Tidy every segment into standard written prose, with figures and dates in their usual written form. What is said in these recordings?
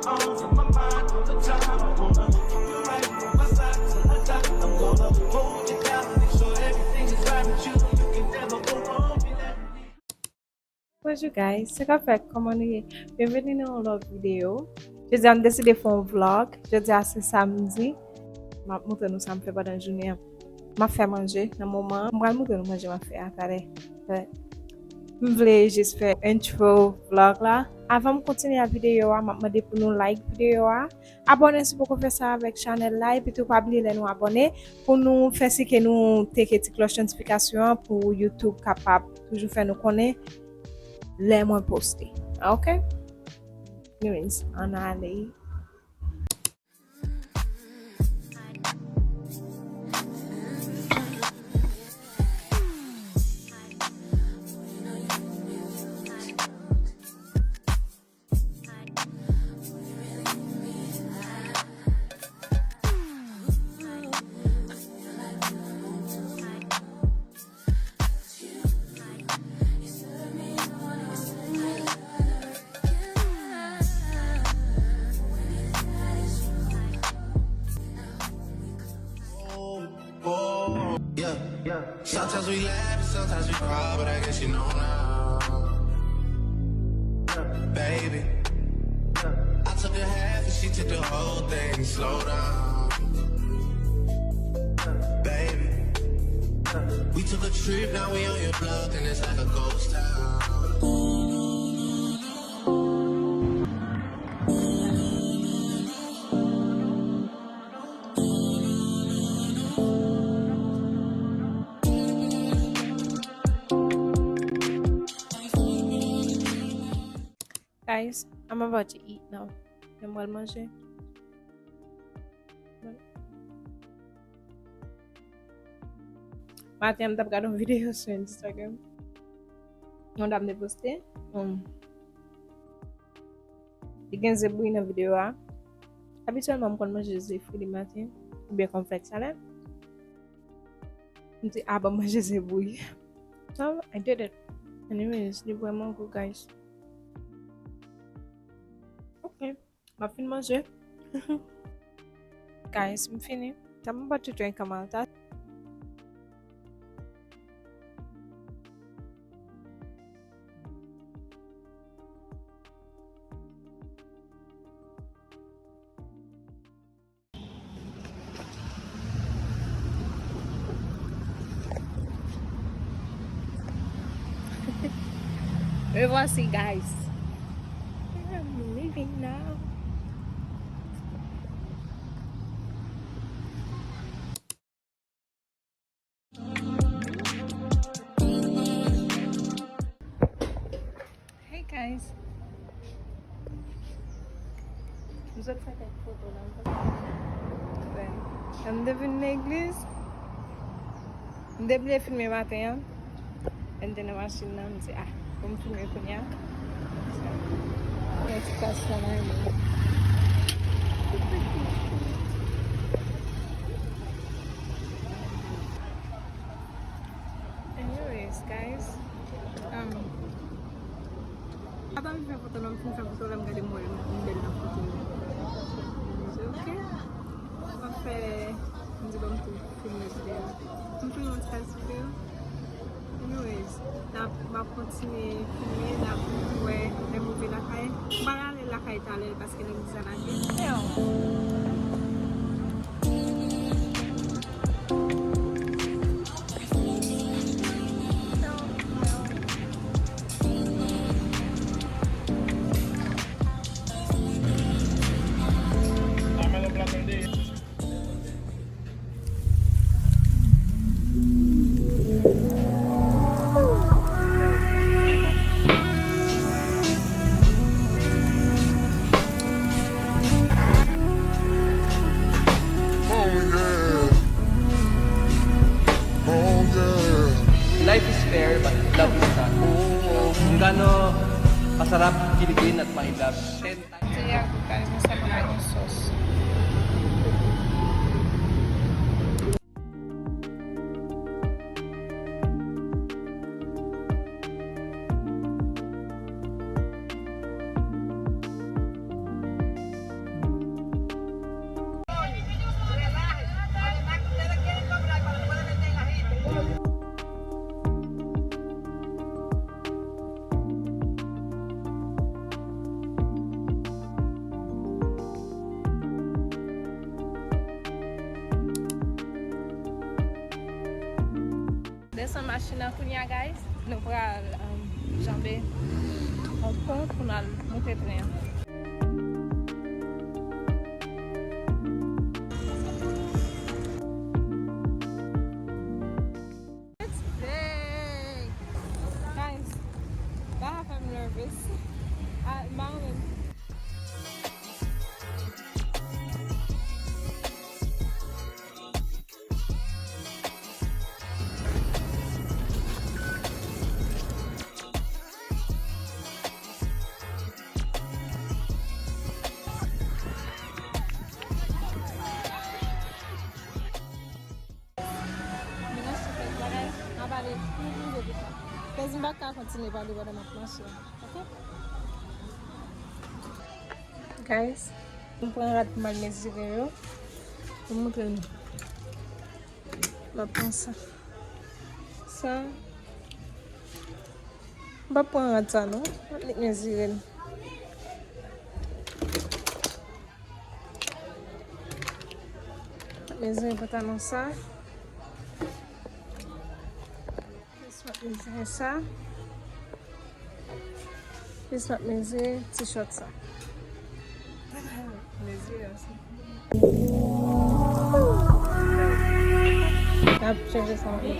my own, from my mind all the time. I wanna keep you right from my side to my top. I'm gonna hold you down, make sure everything is right with you. You can never go wrong. Bonjour guys, c'est quoi fait comment on est? Bienvenue dans notre vidéo. Je dis on décide de faire un vlog. Je dis c'est samedi. Ma montre nous ça me fait pas dans journée. M'a fait manger dans moment. Moi montre nous manger m'a fait attendez. Je voulais juste faire intro vlog là. Avant de continuer la vidéo, je vais demander pour nous like vidéo. Abonnez-vous pour faire ça avec channel là et puis pas oublier de nous abonner pour nous faire ce que nous take petite cloche notification pour YouTube capable toujours faire nous connaître les moins postés. OK? Anyways, on a aller. Sometimes we laugh, sometimes we cry, but I guess you know now. Baby, I took a half and she took the whole thing. Slow down, baby. We took a trip, now we on your block, and it's like a ghost town. Guys, I'm about to eat now. I'm going to manger. Matin, I'm going to video sur Instagram. On a posté. Il y a des bruits dans la vidéo. Habituellement, je mange des fruits le matin. Ou bien comme fait salade. Je dis, ah, bah, manger des bruits. So, I did it. Anyways, c'est vraiment good, guys. Okay, ma fin manger. Guys, I'm finished. I'm about to drink komante. Et voici, guys. I'm leaving now. Hey guys. Vous avez fait une photo là. I'm devenu Legliz. Je devais filmer matin. Et then la machine là, je me dis ah, comme filmer pour rien. Anyways, guys, avant de faire photo, je faire photo, je vais regarder moi une belle photo. Ok, on va faire une seconde pour filmer vidéo. On peut montrer la vidéo. Anyways, je vais continuer à filmer, ouais, je vais mouver la caille. Je vais aller la caille tout à l'heure parce que je vais la caille. Life is fair, but love is not. Kung gaano masarap kiligin at mailab. 10 times. Kaya ako tayo sa mga sauce. Descend machine à Kounia, guys. Nous allons jamber un pont pour nous monter train. It's big. Guys, that I'm nervous. Mountain. Pas qu'à continuer par les voies de ma planche. Ok? Guys, on prend un mal mesuré. Je vous montre. Je prends ça. Ça. Je vais prendre ça, non? Je vais mesurer. Mesurer pour t'annoncer ça. Mesurer ça. Puis je vais mesurer t-shirt ça. Mesurer aussi. Je vais changer ça en fait.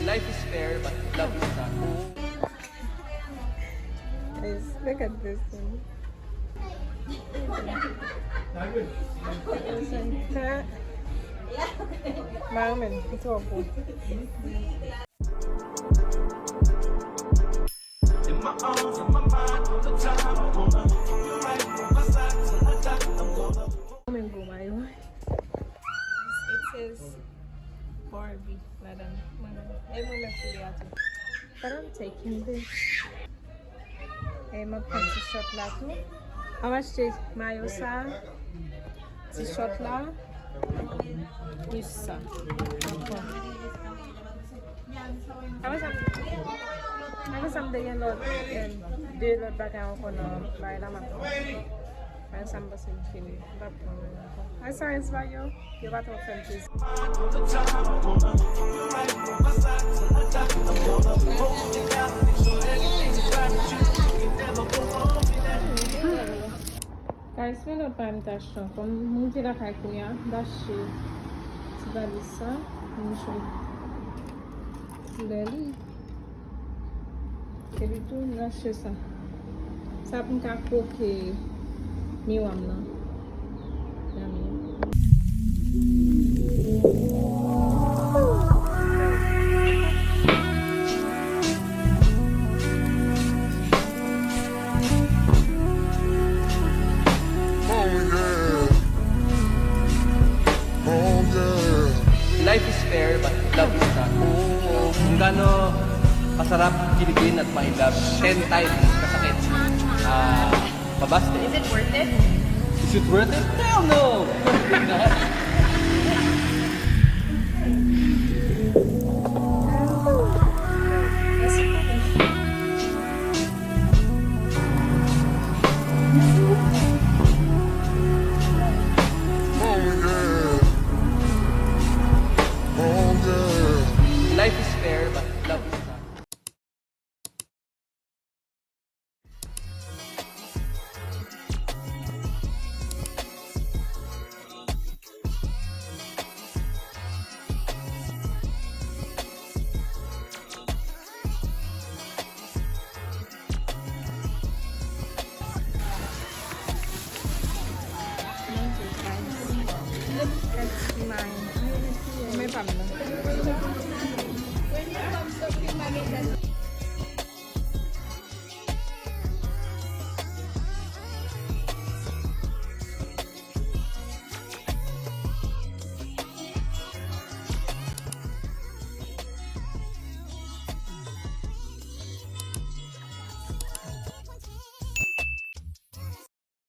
Life is fair, but love is not. Guys, look at this thing. Mamen, ito ako. In my arms, in my mind, all the time. I wanna hold you right from my side to my side. I'm gonna. Mamen bumayo. It says Barbie, madam. Everyone left the ato. But I'm taking this. Magpag t-shirt la to. How much is mayo sa? T-shirt la. Plus ça. Ako sam de yan lot de lot baka ako no bay la mak. Ay sam basin fini. Bap ko. Ay sorry Bayo. You got to offend please. All the time. I wanna hold you right from my side to my side. I'm gonna hold you down, make sure everything is right with you. You can never go wrong with that. Guys, we don't buy invitation. Comme mon petit la caille d'acheter cette valise ça, une chose. Legliz. Et du tout, d'acheter ça. Ça pour qu'à coquer miwam là. Life is fair, but love is not. Kung gaano kasarap kiligin at mailab, 10 times kasakit. Mabaste. Is it worth it? Is it worth it? Hell no! Life is fair, but love is not. Look at mine. May pam na. When it comes to